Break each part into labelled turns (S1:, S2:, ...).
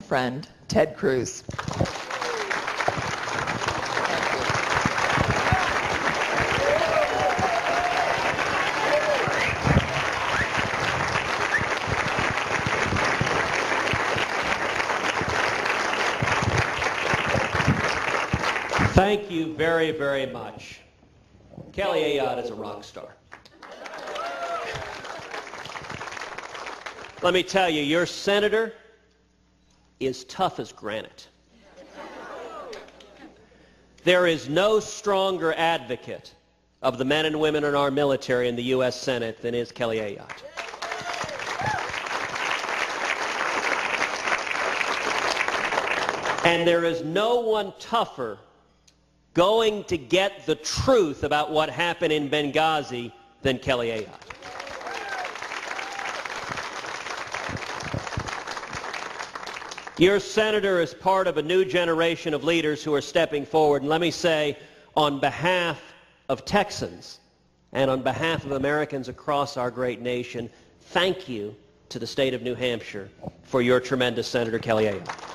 S1: friend, Ted Cruz.
S2: Thank you very, very much. Kelly Ayotte is a rock star. Let me tell you, your senator is tough as granite. There is no stronger advocate of the men and women in our military in the U.S. Senate than is Kelly Ayotte. And there is no one tougher going to get the truth about what happened in Benghazi than Kelly Ayotte. Your senator is part of a new generation of leaders who are stepping forward. And let me say, on behalf of Texans and on behalf of Americans across our great nation, thank you to the state of New Hampshire for your tremendous Senator Kelly Ayotte.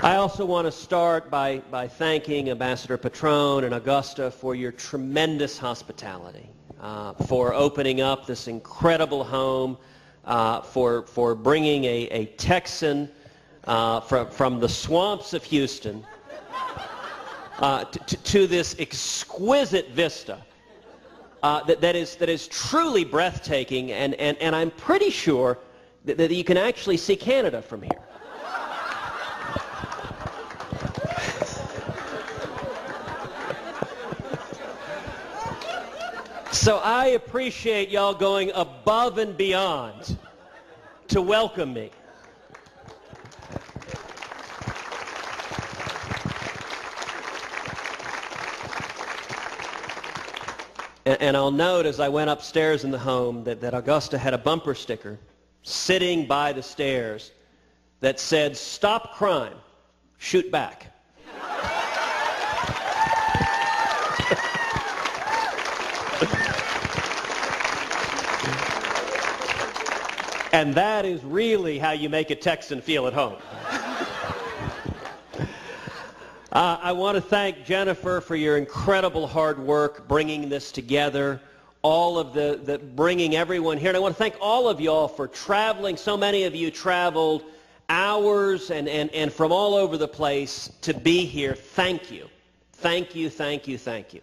S2: I also want to start by thanking Ambassador Petrone and Augusta for your tremendous hospitality, for opening up this incredible home, for bringing a Texan from the swamps of Houston to this exquisite vista that is truly breathtaking, and I'm pretty sure that you can actually see Canada from here. So I appreciate y'all going above and beyond to welcome me. And I'll note as I went upstairs in the home that Augusta had a bumper sticker sitting by the stairs that said, "Stop crime, shoot back." And that is really how you make a Texan feel at home. I want to thank Jennifer for your incredible hard work bringing this together, all of the bringing everyone here. And I want to thank all of y'all for traveling. So many of you traveled hours and from all over the place to be here. Thank you. Thank you, thank you, thank you.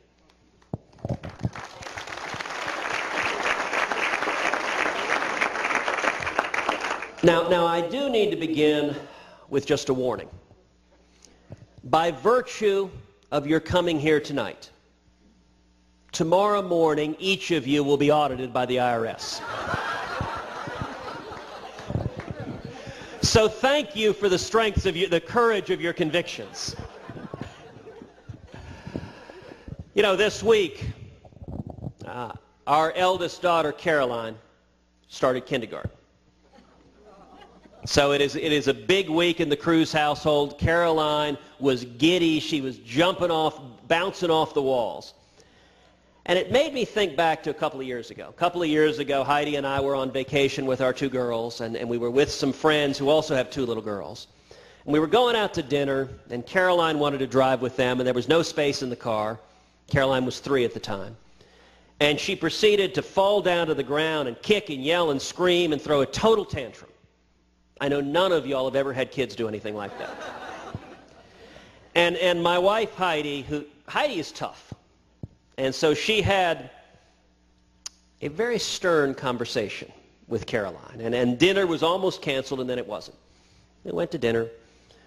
S2: Now, I do need to begin with just a warning. By virtue of your coming here tonight, tomorrow morning, each of you will be audited by the IRS. So thank you for the strength of the courage of your convictions. You know, this week, our eldest daughter, Caroline, started kindergarten. So it is a big week in the Cruz household. Caroline was giddy. She was jumping off, bouncing off the walls. And it made me think back to a couple of years ago. A couple of years ago, Heidi and I were on vacation with our two girls, and we were with some friends who also have two little girls. And we were going out to dinner, and Caroline wanted to drive with them, and there was no space in the car. Caroline was 3 at the time. And she proceeded to fall down to the ground and kick and yell and scream and throw a total tantrum. I know none of y'all have ever had kids do anything like that. And my wife, Heidi is tough. And so she had a very stern conversation with Caroline. And dinner was almost canceled, and then it wasn't. We went to dinner.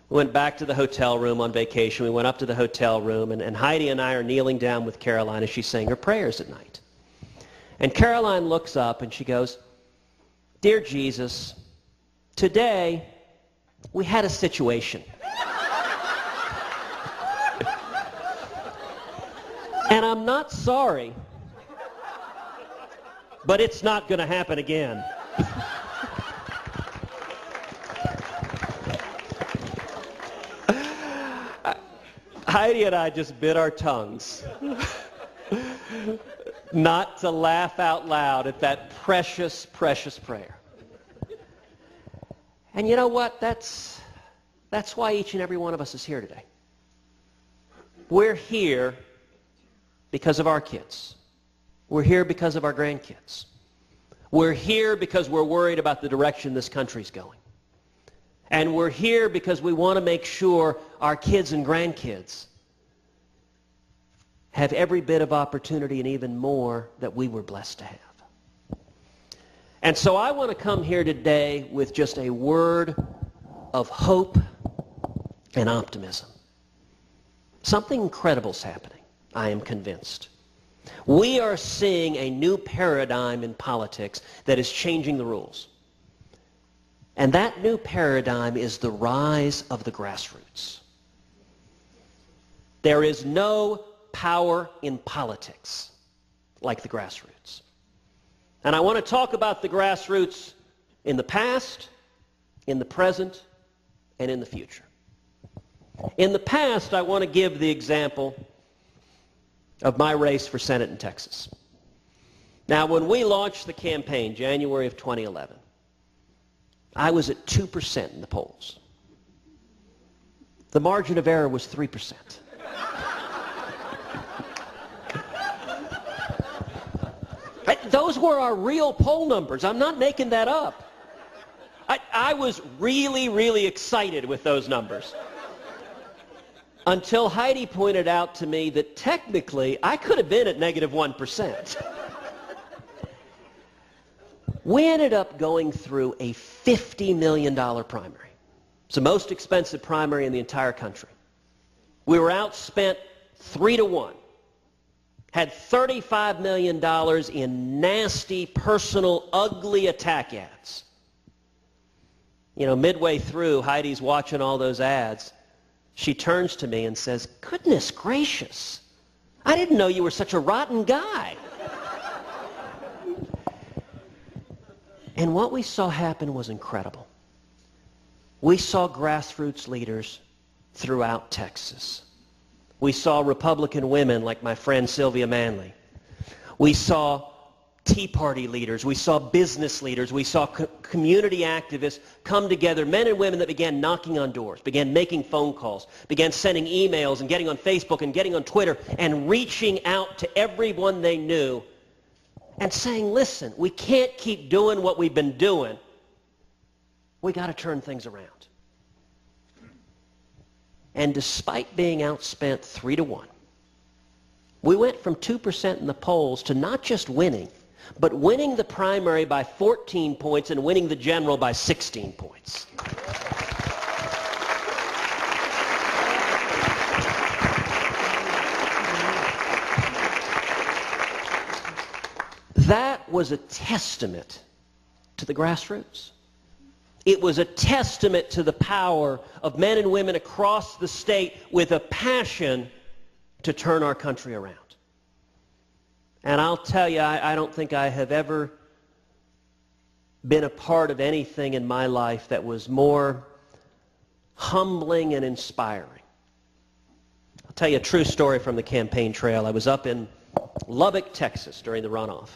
S2: We went back to the hotel room on vacation. We went up to the hotel room, and Heidi and I are kneeling down with Caroline as she's saying her prayers at night. And Caroline looks up and she goes, "Dear Jesus, today, we had a situation. And I'm not sorry, but it's not going to happen again." Heidi and I just bit our tongues not to laugh out loud at that precious, precious prayer. And you know what? That's why each and every one of us is here today. We're here because of our kids. We're here because of our grandkids. We're here because we're worried about the direction this country's going. And we're here because we want to make sure our kids and grandkids have every bit of opportunity and even more that we were blessed to have. And so I want to come here today with just a word of hope and optimism. Something incredible is happening, I am convinced. We are seeing a new paradigm in politics that is changing the rules. And that new paradigm is the rise of the grassroots. There is no power in politics like the grassroots. And I want to talk about the grassroots in the past, in the present, and in the future. In the past, I want to give the example of my race for Senate in Texas. Now, when we launched the campaign, January of 2011, I was at 2% in the polls. The margin of error was 3%. Those were our real poll numbers. I'm not making that up. I was really, really excited with those numbers. Until Heidi pointed out to me that technically I could have been at negative 1%. We ended up going through a $50 million primary. It's the most expensive primary in the entire country. We were outspent 3-1. Had $35 million in nasty, personal, ugly attack ads. You know, midway through, Heidi's watching all those ads. She turns to me and says, "Goodness gracious, I didn't know you were such a rotten guy." And what we saw happen was incredible. We saw grassroots leaders throughout Texas. We saw Republican women like my friend Sylvia Manley. We saw Tea Party leaders. We saw business leaders. We saw community activists come together, men and women that began knocking on doors, began making phone calls, began sending emails and getting on Facebook and getting on Twitter and reaching out to everyone they knew and saying, listen, we can't keep doing what we've been doing. We got to turn things around. And despite being outspent 3-1, we went from 2% in the polls to not just winning, but winning the primary by 14 points and winning the general by 16 points. That was a testament to the grassroots. It was a testament to the power of men and women across the state with a passion to turn our country around. And I'll tell you, I don't think I have ever been a part of anything in my life that was more humbling and inspiring. I'll tell you a true story from the campaign trail. I was up in Lubbock, Texas during the runoff.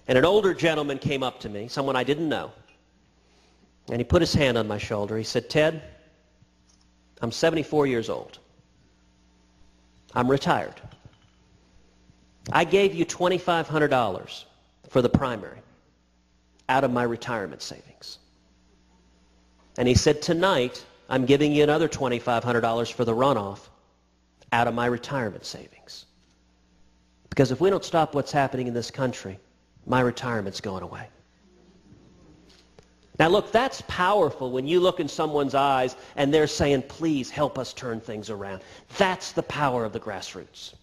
S2: And an older gentleman came up to me, someone I didn't know. And he put his hand on my shoulder. He said, "Ted, I'm 74 years old. I'm retired. I gave you $2,500 for the primary out of my retirement savings." And he said, "Tonight, I'm giving you another $2,500 for the runoff out of my retirement savings. Because if we don't stop what's happening in this country, my retirement's going away." Now look, that's powerful when you look in someone's eyes and they're saying, "Please help us turn things around." That's the power of the grassroots.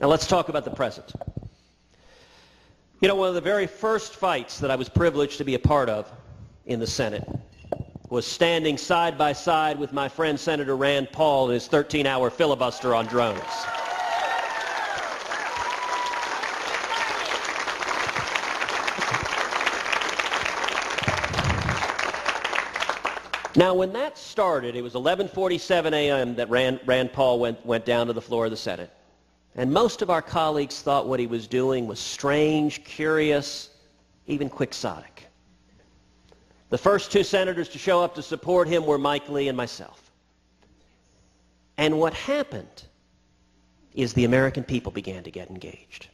S2: Now let's talk about the present. You know, one of the very first fights that I was privileged to be a part of in the Senate was standing side by side with my friend Senator Rand Paul in his 13-hour filibuster on drones. Now, when that started, it was 11:47 a.m. that Rand Paul went down to the floor of the Senate. And most of our colleagues thought what he was doing was strange, curious, even quixotic. The first two senators to show up to support him were Mike Lee and myself. And what happened is the American people began to get engaged.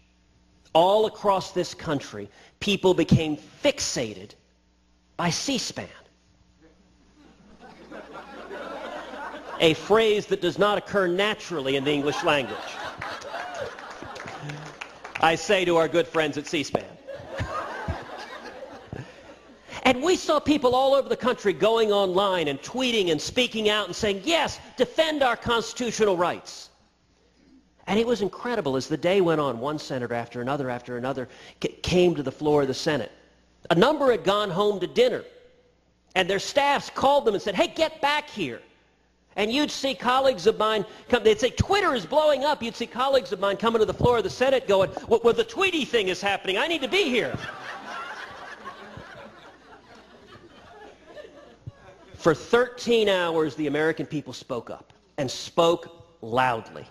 S2: All across this country, people became fixated by C-SPAN. A phrase that does not occur naturally in the English language. I say to our good friends at C-SPAN. And we saw people all over the country going online and tweeting and speaking out and saying, yes, defend our constitutional rights. And it was incredible. As the day went on, one senator after another came to the floor of the Senate. A number had gone home to dinner, and their staffs called them and said, hey, get back here. And you'd see colleagues of mine come, they'd say, Twitter is blowing up. You'd see colleagues of mine coming to the floor of the Senate going, well, the Tweety thing is happening. I need to be here. For 13 hours, the American people spoke up and spoke loudly.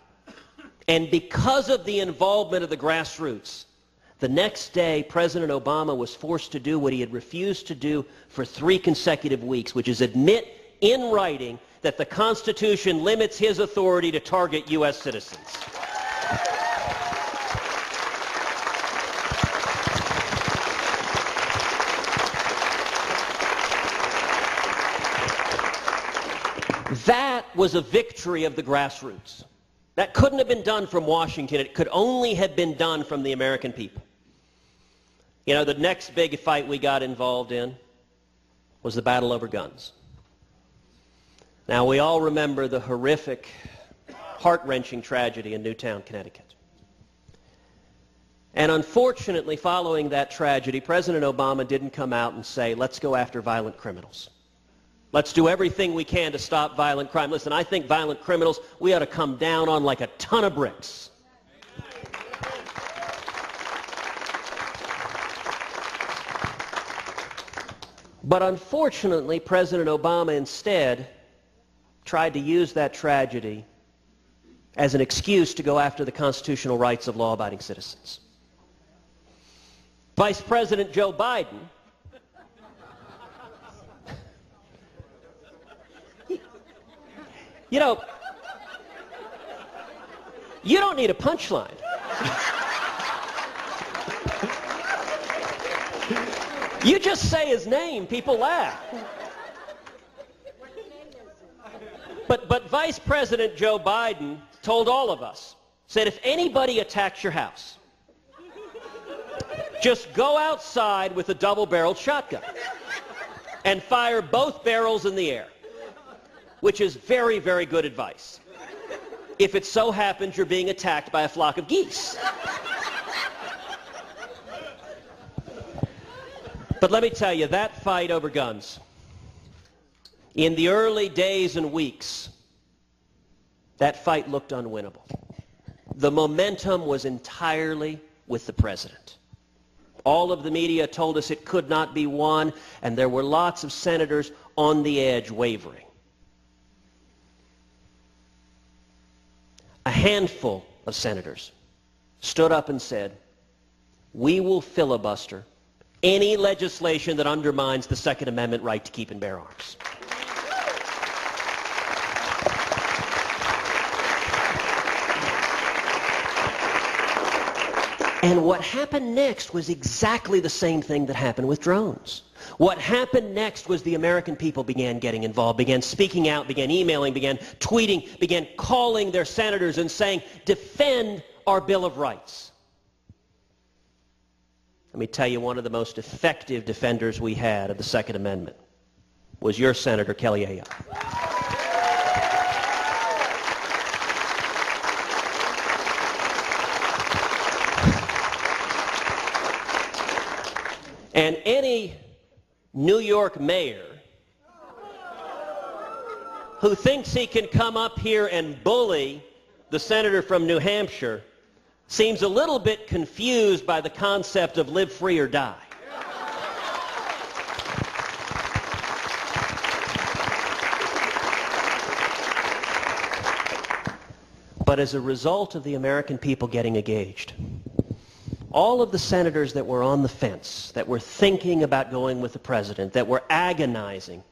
S2: And because of the involvement of the grassroots, the next day, President Obama was forced to do what he had refused to do for 3 consecutive weeks, which is admit in writing that the Constitution limits his authority to target U.S. citizens. That was a victory of the grassroots. That couldn't have been done from Washington. It could only have been done from the American people. You know, the next big fight we got involved in was the battle over guns. Now, we all remember the horrific, heart-wrenching tragedy in Newtown, Connecticut. And unfortunately, following that tragedy, President Obama didn't come out and say, let's go after violent criminals. Let's do everything we can to stop violent crime. Listen, I think violent criminals, we ought to come down on like a ton of bricks. But unfortunately, President Obama instead tried to use that tragedy as an excuse to go after the constitutional rights of law-abiding citizens. Vice President Joe Biden you know, you don't need a punchline. You just say his name, people laugh. But Vice President Joe Biden told all of us, said if anybody attacks your house, just go outside with a double-barreled shotgun and fire both barrels in the air, which is very, very good advice if it so happens you're being attacked by a flock of geese. But let me tell you, that fight over guns, in the early days and weeks, that fight looked unwinnable. The momentum was entirely with the president. All of the media told us it could not be won, and there were lots of senators on the edge wavering. A handful of senators stood up and said, we will filibuster any legislation that undermines the Second Amendment right to keep and bear arms. And what happened next was exactly the same thing that happened with drones. What happened next was the American people began getting involved, began speaking out, began emailing, began tweeting, began calling their senators and saying, defend our Bill of Rights. Let me tell you, one of the most effective defenders we had of the Second Amendment was your Senator Kelly Ayotte. And any New York mayor who thinks he can come up here and bully the senator from New Hampshire seems a little bit confused by the concept of live free or die. but as a result of the American people getting engaged. All of the senators that were on the fence, that were thinking about going with the president, that were agonizing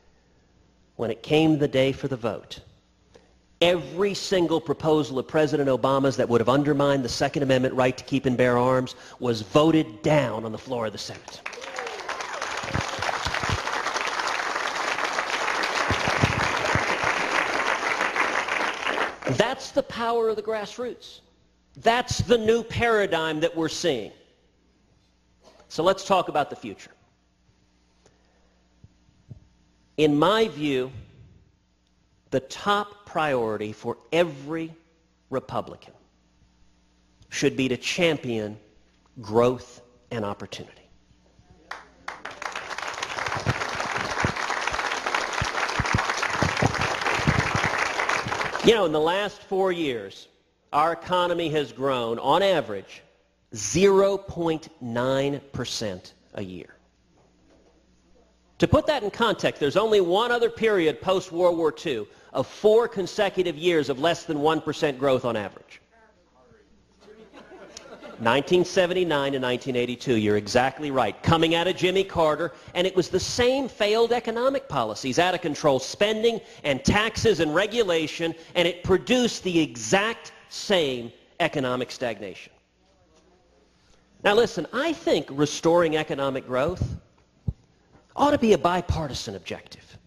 S2: when it came the day for the vote, every single proposal of President Obama's that would have undermined the Second Amendment right to keep and bear arms was voted down on the floor of the Senate. That's the power of the grassroots. That's the new paradigm that we're seeing. So let's talk about the future. In my view, the top priority for every Republican should be to champion growth and opportunity. You know, in the last 4 years, our economy has grown, on average, 0.9% a year. To put that in context, there's only one other period post-World War II of 4 consecutive years of less than 1% growth on average. 1979 to 1982, you're exactly right. Coming out of Jimmy Carter, and it was the same failed economic policies, out of control spending and taxes and regulation, and it produced the exact same economic stagnation. Now listen, I think restoring economic growth ought to be a bipartisan objective.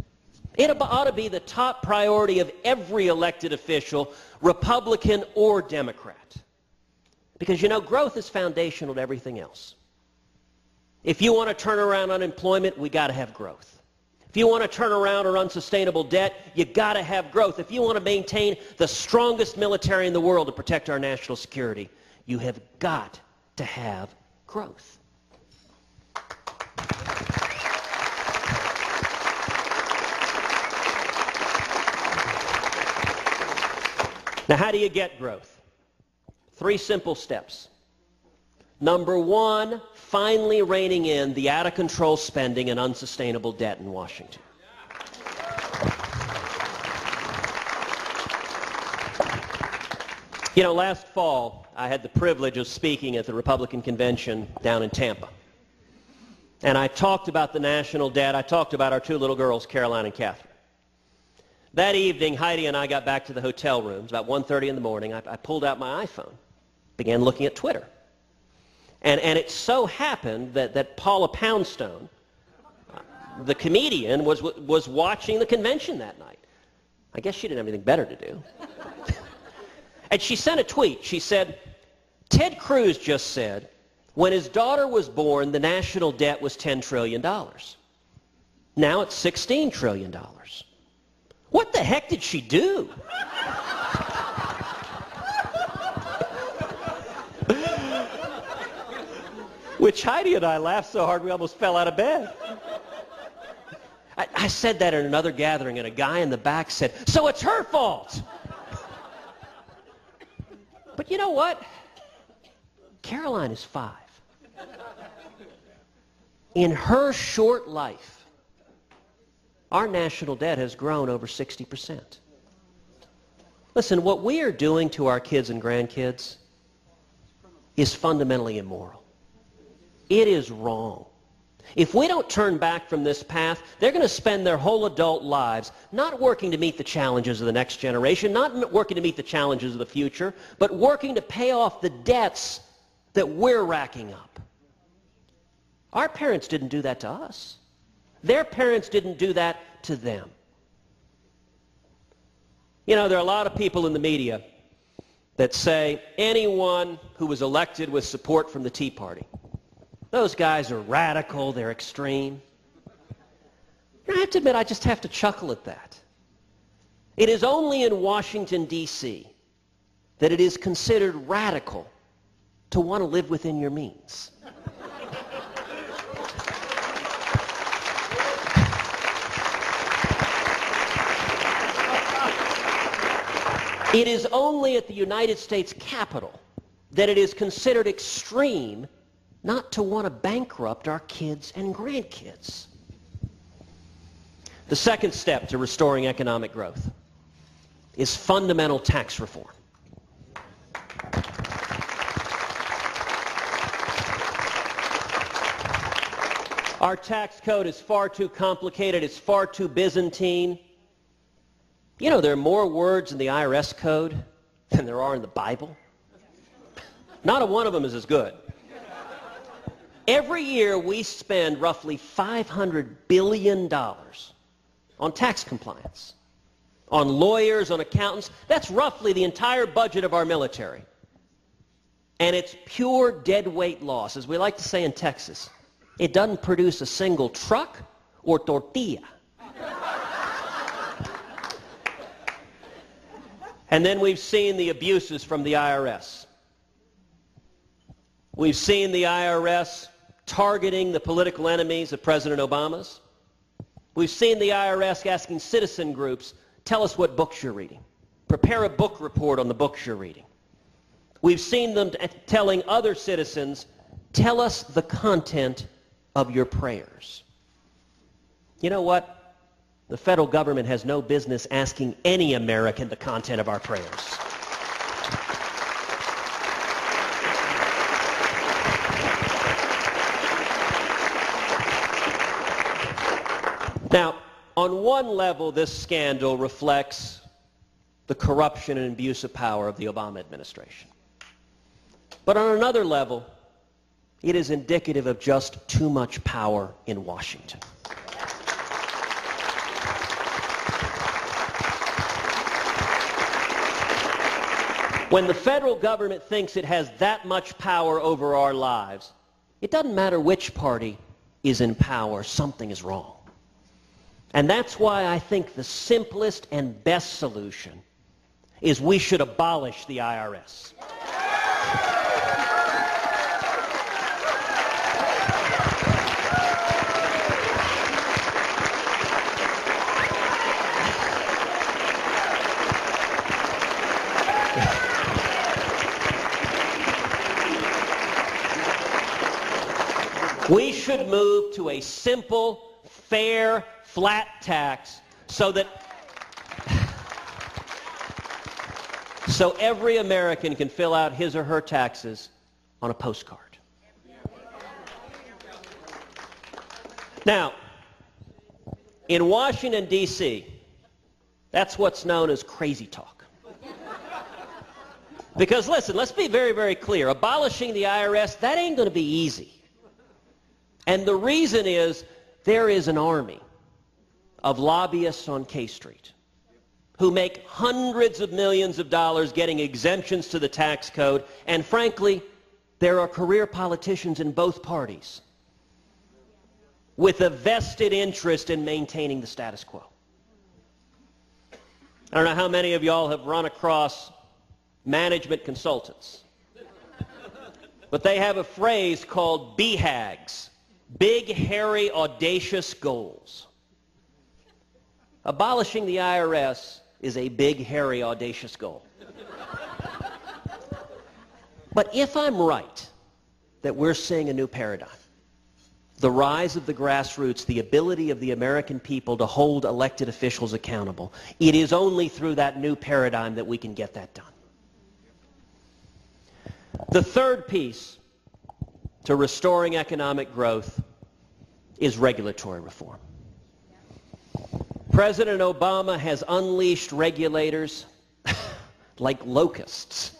S2: It ought to be the top priority of every elected official, Republican or Democrat. Because, you know, growth is foundational to everything else. If you want to turn around unemployment, we got to have growth. If you want to turn around our unsustainable debt, you got to have growth. If you want to maintain the strongest military in the world to protect our national security, you have got to have growth. Now, how do you get growth? 3 simple steps. Number 1, finally reining in the out-of-control spending and unsustainable debt in Washington. You know, last fall, I had the privilege of speaking at the Republican convention down in Tampa. And I talked about the national debt. I talked about our 2 little girls, Caroline and Catherine. That evening, Heidi and I got back to the hotel rooms, about 1:30 in the morning. I pulled out my iPhone, began looking at Twitter. And it so happened that Paula Poundstone, the comedian, was watching the convention that night. I guess she didn't have anything better to do. And she sent a tweet. She said, Ted Cruz just said, when his daughter was born, the national debt was $10 trillion. Now it's $16 trillion. What the heck did she do? Which Heidi and I laughed so hard we almost fell out of bed. I said that in another gathering, and a guy in the back said, so it's her fault. But you know what? Caroline is 5. In her short life, our national debt has grown over 60%. Listen, what we are doing to our kids and grandkids is fundamentally immoral. It is wrong. If we don't turn back from this path, they're going to spend their whole adult lives not working to meet the challenges of the next generation, not working to meet the challenges of the future, but working to pay off the debts that we're racking up. Our parents didn't do that to us. Their parents didn't do that to them. You know, there are a lot of people in the media that say anyone who was elected with support from the Tea Party, those guys are radical, they're extreme. I have to admit, I just have to chuckle at that. It is only in Washington, D.C. that it is considered radical to want to live within your means. It is only at the United States Capitol that it is considered extreme not to want to bankrupt our kids and grandkids. The second step to restoring economic growth is fundamental tax reform. Our tax code is far too complicated. It's far too Byzantine. You know, there are more words in the IRS code than there are in the Bible. Not a one of them is as good. Every year we spend roughly $500 billion on tax compliance, on lawyers, on accountants. That's roughly the entire budget of our military. And it's pure deadweight loss. As we like to say in Texas, it doesn't produce a single truck or tortilla. And then we've seen the abuses from the IRS. We've seen the IRS targeting the political enemies of President Obama's. We've seen the IRS asking citizen groups, tell us what books you're reading. Prepare a book report on the books you're reading. We've seen them telling other citizens, tell us the content of your prayers. You know what? The federal government has no business asking any American the content of our prayers. Now, on one level, this scandal reflects the corruption and abuse of power of the Obama administration. But on another level, it is indicative of just too much power in Washington. When the federal government thinks it has that much power over our lives, it doesn't matter which party is in power, something is wrong. And that's why I think the simplest and best solution is we should abolish the IRS. We should move to a simple, fair, flat tax so every American can fill out his or her taxes on a postcard. Now, in Washington, D.C., that's what's known as crazy talk. Because listen, let's be very, very clear. Abolishing the IRS, that ain't going to be easy. And the reason is there is an army of lobbyists on K Street who make hundreds of millions of dollars getting exemptions to the tax code, and frankly, there are career politicians in both parties with a vested interest in maintaining the status quo. I don't know how many of y'all have run across management consultants, but they have a phrase called BHAGs, big, hairy, audacious goals. Abolishing the IRS is a big, hairy, audacious goal. But if I'm right that we're seeing a new paradigm, the rise of the grassroots, the ability of the American people to hold elected officials accountable, it is only through that new paradigm that we can get that done. The third piece to restoring economic growth is regulatory reform. President Obama has unleashed regulators like locusts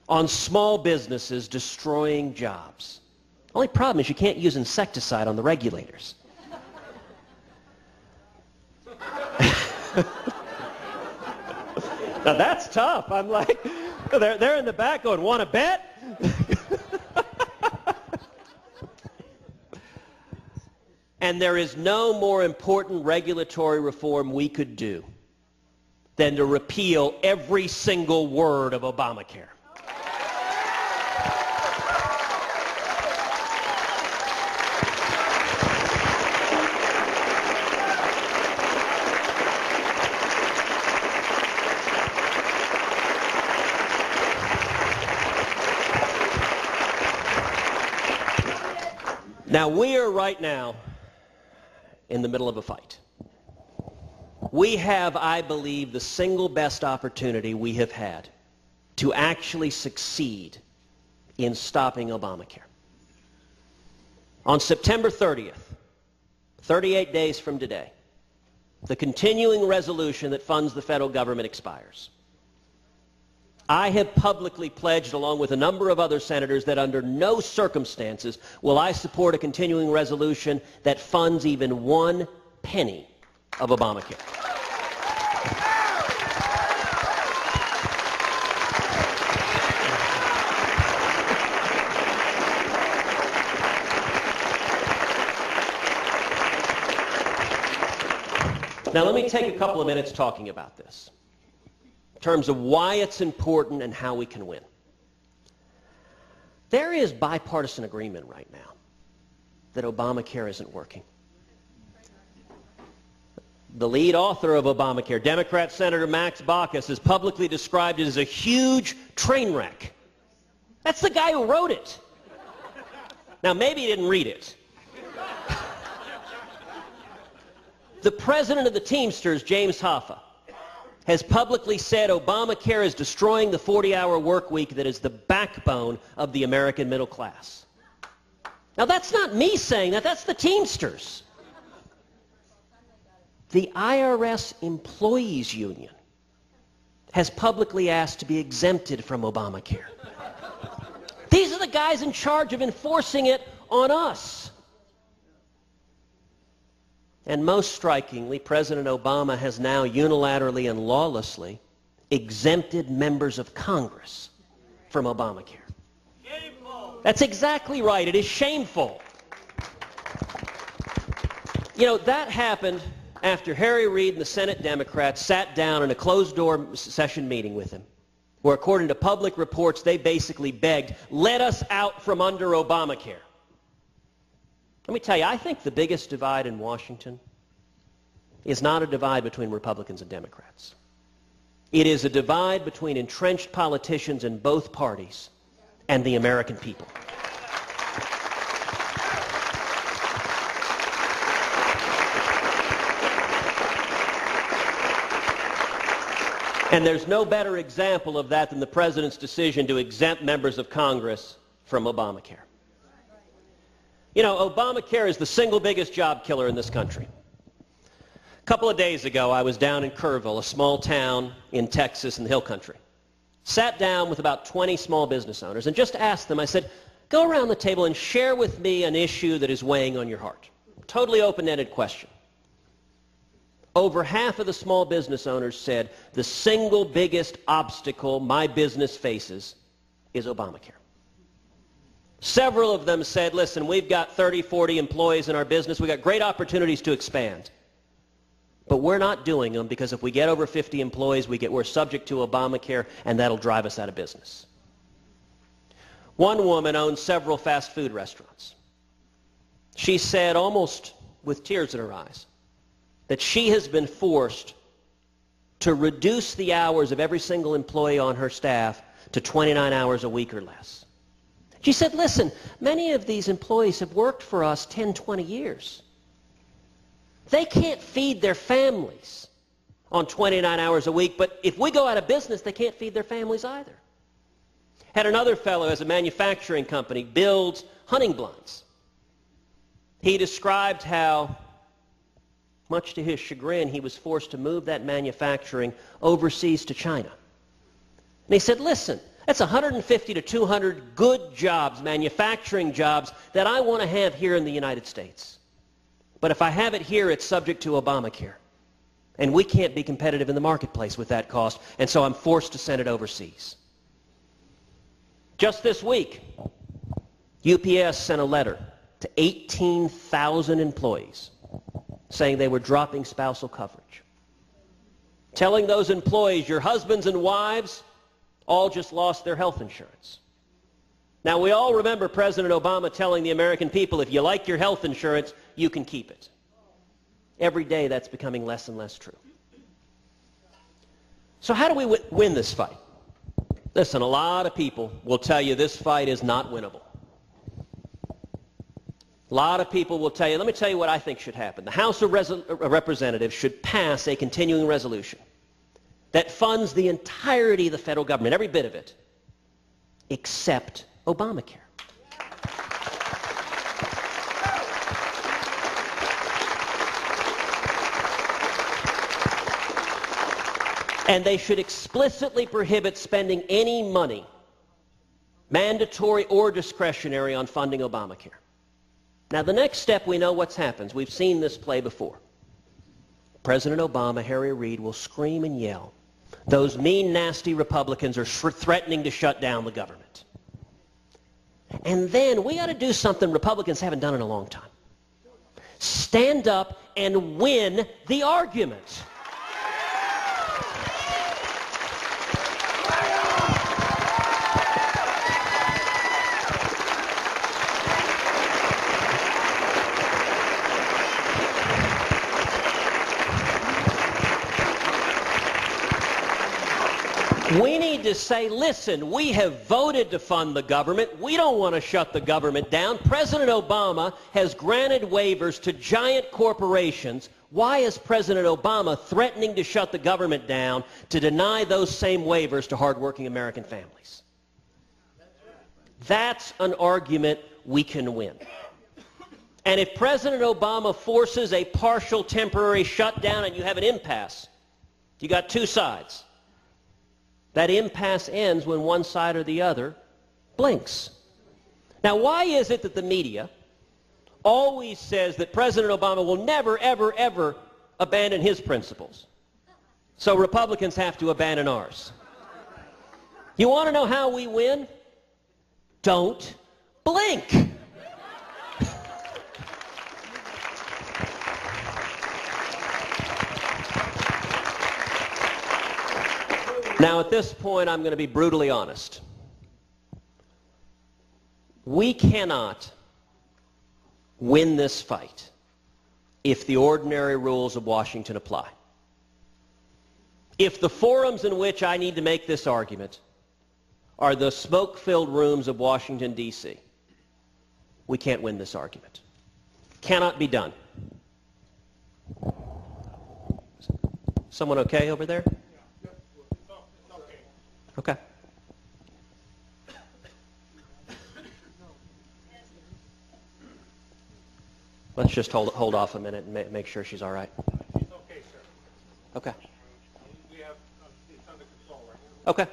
S2: on small businesses, destroying jobs. Only problem is you can't use insecticide on the regulators. Now that's tough. I'm like, they're in the back going, want to bet? And there is no more important regulatory reform we could do than to repeal every single word of Obamacare. Now, we are right now in the middle of a fight. We have, I believe, the single best opportunity we have had to actually succeed in stopping Obamacare. On September 30th, 38 days from today, the continuing resolution that funds the federal government expires. I have publicly pledged, along with a number of other senators, that under no circumstances will I support a continuing resolution that funds even 1 penny of Obamacare. Now let me take a couple of minutes talking about this, in terms of why it's important and how we can win. There is bipartisan agreement right now that Obamacare isn't working. The lead author of Obamacare, Democrat Senator Max Baucus, has publicly described it as a huge train wreck. That's the guy who wrote it. Now maybe he didn't read it. The president of the Teamsters, James Hoffa, has publicly said Obamacare is destroying the 40-hour work week that is the backbone of the American middle class. Now that's not me saying that, that's the Teamsters. The IRS Employees Union has publicly asked to be exempted from Obamacare. These are the guys in charge of enforcing it on us. And most strikingly, President Obama has now unilaterally and lawlessly exempted members of Congress from Obamacare. Shameful. That's exactly right. It is shameful. You know, that happened after Harry Reid and the Senate Democrats sat down in a closed-door session meeting with him, where, according to public reports, they basically begged, let us out from under Obamacare. Let me tell you, I think the biggest divide in Washington is not a divide between Republicans and Democrats. It is a divide between entrenched politicians in both parties and the American people. And there's no better example of that than the president's decision to exempt members of Congress from Obamacare. You know, Obamacare is the single biggest job killer in this country. A couple of days ago, I was down in Kerrville, a small town in Texas in the Hill Country. Sat down with about 20 small business owners and just asked them, I said, go around the table and share with me an issue that is weighing on your heart. Totally open-ended question. Over half of the small business owners said the single biggest obstacle my business faces is Obamacare. Several of them said, listen, we've got 30, 40 employees in our business. We've got great opportunities to expand. But we're not doing them because if we get over 50 employees, we're subject to Obamacare, and that'll drive us out of business. One woman owns several fast food restaurants. She said, almost with tears in her eyes, that she has been forced to reduce the hours of every single employee on her staff to 29 hours a week or less. She said, listen, many of these employees have worked for us 10, 20 years. They can't feed their families on 29 hours a week, but if we go out of business, they can't feed their families either. Had another fellow, as a manufacturing company, builds hunting blinds. He described how, much to his chagrin, he was forced to move that manufacturing overseas to China. And he said, listen, that's 150 to 200 good jobs, manufacturing jobs, that I want to have here in the United States. But if I have it here, it's subject to Obamacare. And we can't be competitive in the marketplace with that cost, and so I'm forced to send it overseas. Just this week, UPS sent a letter to 18,000 employees saying they were dropping spousal coverage, telling those employees, your husbands and wives all just lost their health insurance. Now, we all remember President Obama telling the American people, if you like your health insurance, you can keep it. Every day that's becoming less and less true. So how do we win this fight? Listen, a lot of people will tell you this fight is not winnable. A lot of people will tell you, let me tell you what I think should happen. The House of Representatives should pass a continuing resolution that funds the entirety of the federal government, every bit of it, except Obamacare. And they should explicitly prohibit spending any money, mandatory or discretionary, on funding Obamacare. Now, the next step, we know what's happened. We've seen this play before. President Obama, Harry Reid, will scream and yell. Those mean, nasty Republicans are threatening to shut down the government. And then we got to do something Republicans haven't done in a long time. Stand up and win the argument. We need to say, listen, we have voted to fund the government. We don't want to shut the government down. President Obama has granted waivers to giant corporations. Why is President Obama threatening to shut the government down to deny those same waivers to hardworking American families? That's an argument we can win. And if President Obama forces a partial temporary shutdown and you have an impasse, you got two sides. That impasse ends when one side or the other blinks. Now, why is it that the media always says that President Obama will never, ever, ever abandon his principles? So Republicans have to abandon ours. You want to know how we win? Don't blink. Now, at this point, I'm going to be brutally honest. We cannot win this fight if the ordinary rules of Washington apply. If the forums in which I need to make this argument are the smoke-filled rooms of Washington, D.C., we can't win this argument. Cannot be done. Someone okay over there? Okay. Let's just hold off a minute and make sure she's all right.
S1: She's okay, sir.
S2: Okay.
S1: We have it's under control right now.
S2: Okay.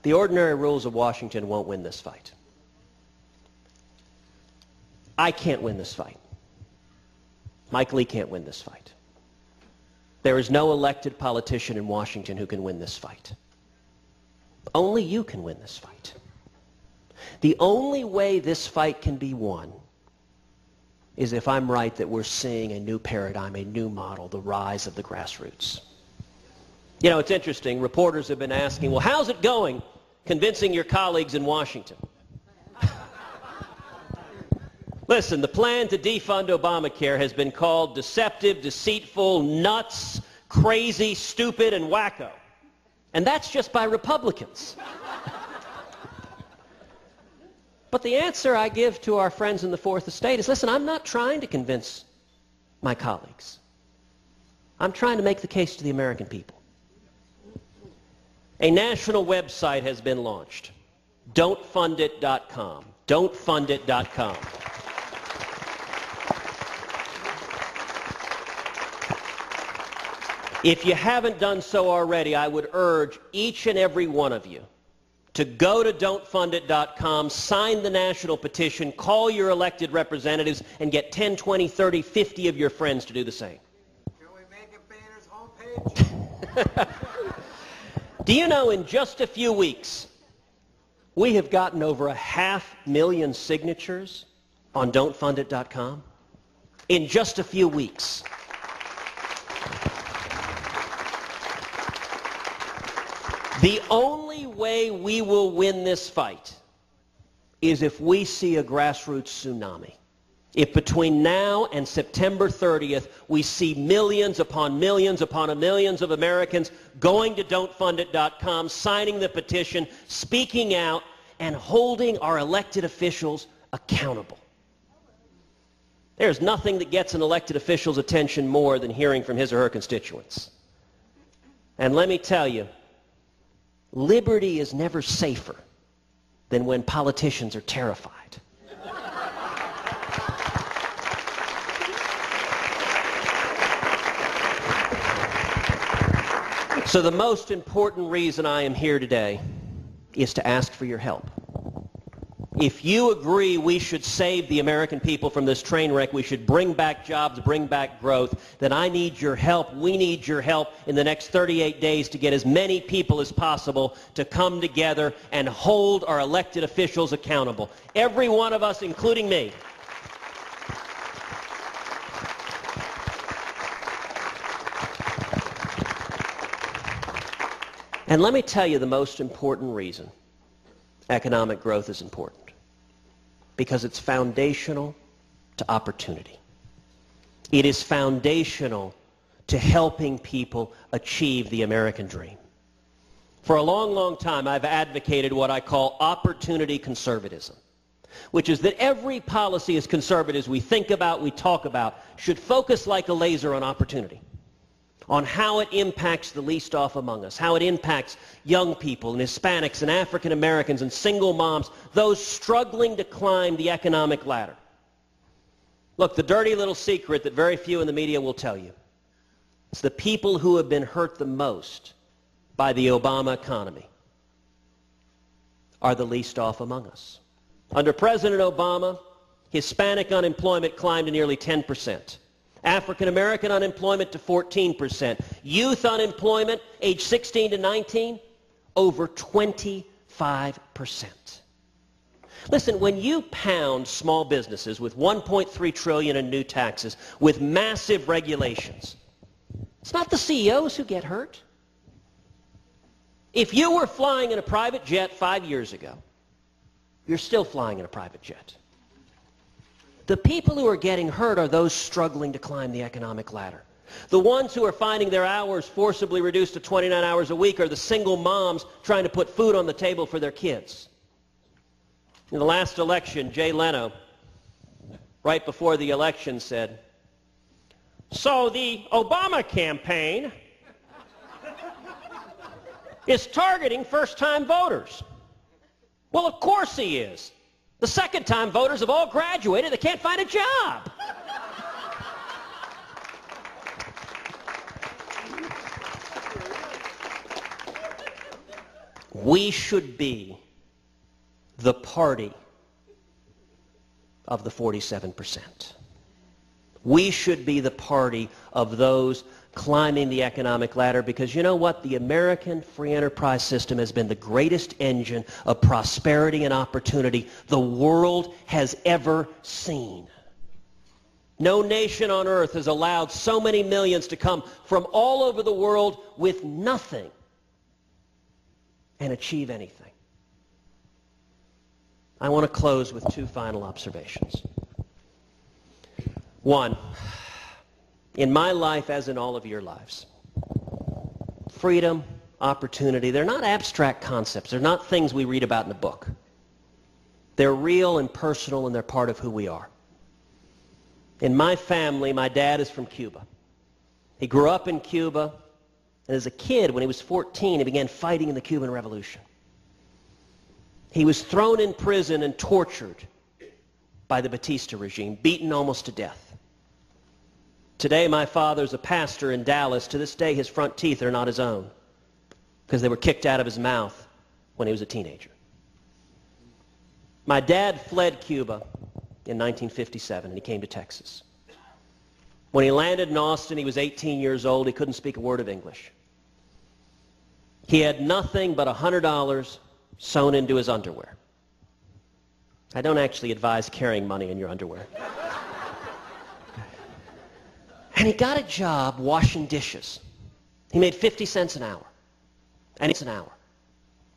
S2: The ordinary rules of Washington won't win this fight. I can't win this fight. Mike Lee can't win this fight. There is no elected politician in Washington who can win this fight. Only you can win this fight. The only way this fight can be won is if I'm right that we're seeing a new paradigm, a new model, the rise of the grassroots. You know, it's interesting. Reporters have been asking, well, how's it going convincing your colleagues in Washington? Listen, the plan to defund Obamacare has been called deceptive, deceitful, nuts, crazy, stupid, and wacko. And that's just by Republicans. But the answer I give to our friends in the Fourth Estate is, listen, I'm not trying to convince my colleagues. I'm trying to make the case to the American people. A national website has been launched, don'tfundit.com, don'tfundit.com. If you haven't done so already, I would urge each and every one of you to go to don'tfundit.com, sign the national petition, call your elected representatives, and get 10, 20, 30, 50 of your friends to do the same.
S1: Can we make it Banner's homepage?
S2: Do you know, in just a few weeks, we have gotten over 500,000 signatures on don'tfundit.com? In just a few weeks. The only way we will win this fight is if we see a grassroots tsunami. If between now and September 30th we see millions upon millions upon millions of Americans going to don'tfundit.com, signing the petition, speaking out, and holding our elected officials accountable. There's nothing that gets an elected official's attention more than hearing from his or her constituents. And let me tell you, liberty is never safer than when politicians are terrified. So the most important reason I am here today is to ask for your help. If you agree we should save the American people from this train wreck, we should bring back jobs, bring back growth, then I need your help. We need your help in the next 38 days to get as many people as possible to come together and hold our elected officials accountable. Every one of us, including me. And let me tell you the most important reason economic growth is important. Because it's foundational to opportunity. It is foundational to helping people achieve the American dream. For a long, long time, I've advocated what I call opportunity conservatism, which is that every policy as conservatives we think about, we talk about, should focus like a laser on opportunity, on how it impacts the least off among us, how it impacts young people and Hispanics and African Americans and single moms, those struggling to climb the economic ladder. Look, the dirty little secret that very few in the media will tell you, it's the people who have been hurt the most by the Obama economy are the least off among us. Under President Obama, Hispanic unemployment climbed to nearly 10%. African American unemployment to 14%. Youth unemployment, age 16 to 19, over 25%. Listen, when you pound small businesses with $1.3 trillion in new taxes, with massive regulations, it's not the CEOs who get hurt. If you were flying in a private jet 5 years ago, you're still flying in a private jet. The people who are getting hurt are those struggling to climb the economic ladder. The ones who are finding their hours forcibly reduced to 29 hours a week are the single moms trying to put food on the table for their kids. In the last election, Jay Leno, right before the election, said, "So the Obama campaign is targeting first-time voters." Well, of course he is. The second-time voters have all graduated. They can't find a job. We should be the party of the 47%. We should be the party of those climbing the economic ladder, because you know what? The American free enterprise system has been the greatest engine of prosperity and opportunity the world has ever seen. No nation on earth has allowed so many millions to come from all over the world with nothing and achieve anything. I want to close with two final observations. One, in my life, as in all of your lives, freedom, opportunity, they're not abstract concepts. They're not things we read about in a book. They're real and personal, and they're part of who we are. In my family, my dad is from Cuba. He grew up in Cuba, and as a kid, when he was 14, he began fighting in the Cuban Revolution. He was thrown in prison and tortured by the Batista regime, beaten almost to death. Today, my father's a pastor in Dallas. To this day, his front teeth are not his own because they were kicked out of his mouth when he was a teenager. My dad fled Cuba in 1957, and he came to Texas. When he landed in Austin, he was 18 years old. He couldn't speak a word of English. He had nothing but $100 sewn into his underwear. I don't actually advise carrying money in your underwear. And he got a job washing dishes. He made 50 cents an hour. And it's an hour.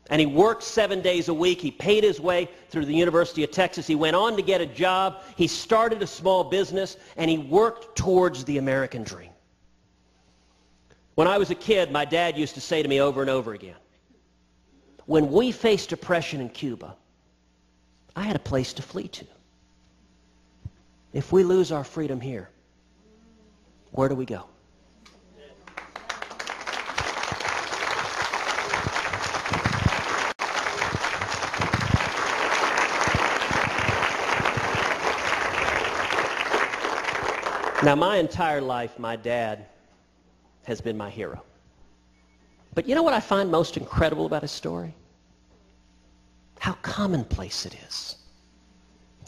S2: And he worked 7 days a week. He paid his way through the University of Texas. He went on to get a job. He started a small business, and he worked towards the American dream. When I was a kid, my dad used to say to me over and over again, when we faced oppression in Cuba, I had a place to flee to. If we lose our freedom here, where do we go? Now, my entire life, my dad has been my hero. But you know what I find most incredible about his story? How commonplace it is.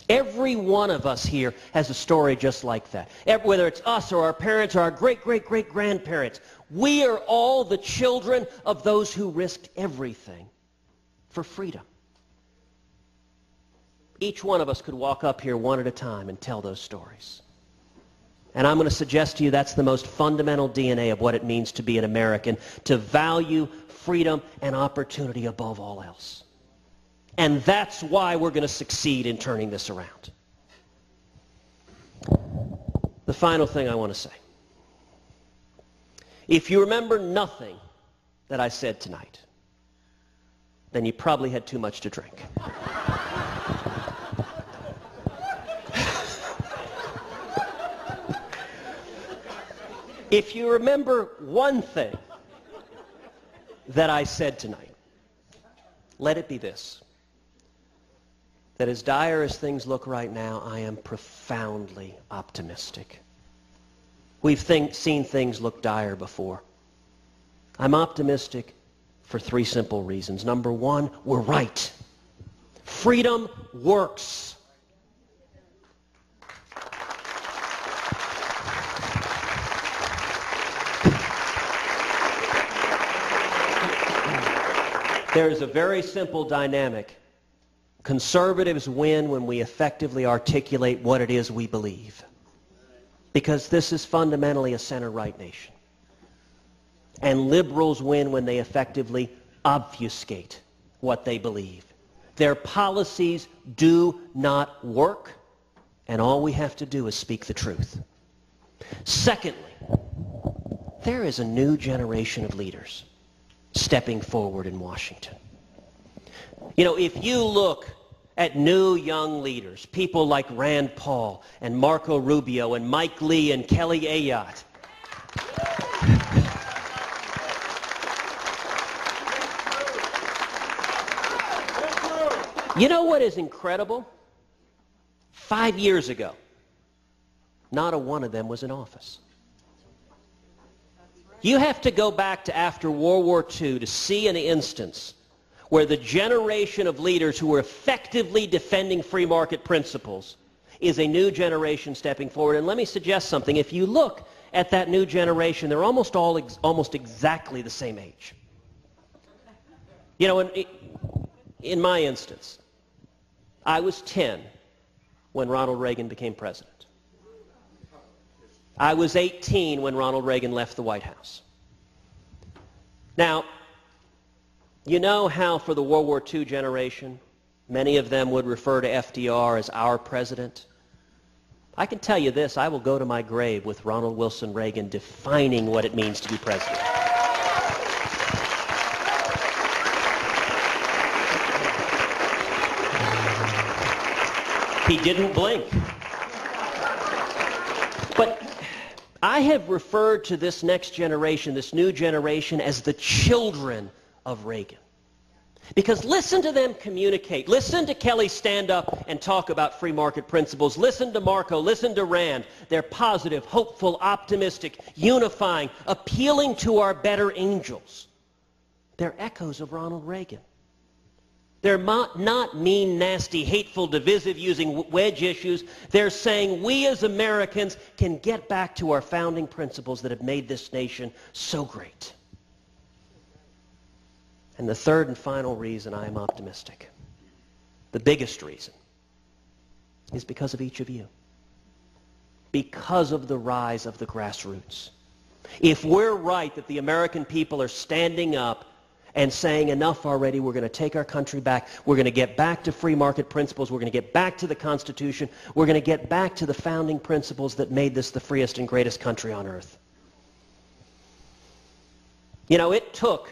S2: Every one of us here has a story just like that. Whether it's us or our parents or our great-great-great-grandparents, we are all the children of those who risked everything for freedom. Each one of us could walk up here one at a time and tell those stories. And I'm going to suggest to you that's the most fundamental DNA of what it means to be an American, to value freedom and opportunity above all else. And that's why we're going to succeed in turning this around. The final thing I want to say. If you remember nothing that I said tonight, then you probably had too much to drink. If you remember one thing that I said tonight, let it be this. That as dire as things look right now, I am profoundly optimistic. We've seen things look dire before. I'm optimistic for three simple reasons. Number one, we're right. Freedom works. There is a very simple dynamic. Conservatives win when we effectively articulate what it is we believe. Because this is fundamentally a center-right nation. And liberals win when they effectively obfuscate what they believe. Their policies do not work, and all we have to do is speak the truth. Secondly, there is a new generation of leaders stepping forward in Washington. You know, if you look at new young leaders, people like Rand Paul and Marco Rubio and Mike Lee and Kelly Ayotte, you know what is incredible? 5 years ago, not a one of them was in office. You have to go back to after World War II to see an instance where the generation of leaders who were effectively defending free market principles is a new generation stepping forward. And let me suggest something. If you look at that new generation, they're almost exactly the same age. You know, in my instance, I was 10 when Ronald Reagan became president. I was 18 when Ronald Reagan left the White House. Now, you know how for the World War II generation, many of them would refer to FDR as our president? I can tell you this, I will go to my grave with Ronald Wilson Reagan defining what it means to be president. He didn't blink. But I have referred to this next generation, this new generation, as the children of Reagan. Because listen to them communicate. Listen to Kelly stand up and talk about free market principles. Listen to Marco. Listen to Rand. They're positive, hopeful, optimistic, unifying, appealing to our better angels. They're echoes of Ronald Reagan. They're not mean, nasty, hateful, divisive, using wedge issues. They're saying we as Americans can get back to our founding principles that have made this nation so great. And the third and final reason I am optimistic, the biggest reason, is because of each of you. Because of the rise of the grassroots. If we're right that the American people are standing up and saying enough already, we're going to take our country back, we're going to get back to free market principles, we're going to get back to the Constitution, we're going to get back to the founding principles that made this the freest and greatest country on earth. You know, it took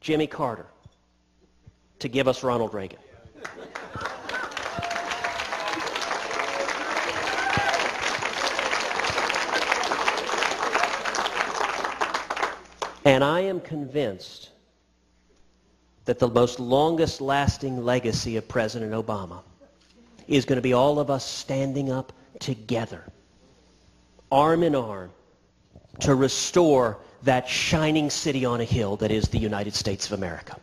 S2: Jimmy Carter to give us Ronald Reagan. And I am convinced that the most longest lasting legacy of President Obama is going to be all of us standing up together, arm in arm, to restore that shining city on a hill that is the United States of America.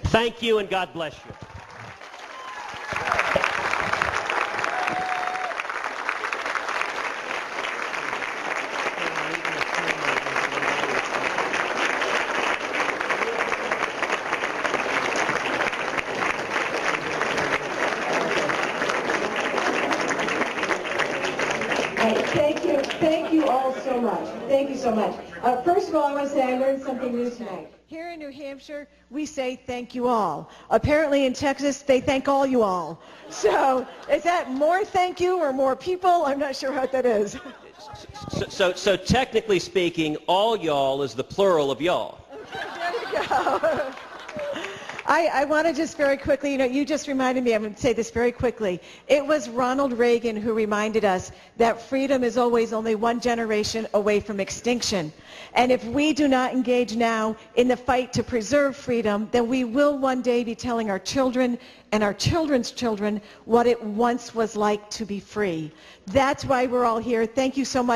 S2: Thank you, and God bless you.
S3: Thank you all so much. Thank you so much. First of all, I want to say I learned something new tonight. Here in New Hampshire, we say thank you all. Apparently in Texas, they thank all you all. So is that more thank you or more people? I'm not sure what that is.
S2: So technically speaking, all y'all is the plural of y'all.
S3: Okay, there you go. I want to just very quickly, you just reminded me, I'm going to say this very quickly. It was Ronald Reagan who reminded us that freedom is always only one generation away from extinction. And if we do not engage now in the fight to preserve freedom, then we will one day be telling our children and our children's children what it once was like to be free. That's why we're all here. Thank you so much.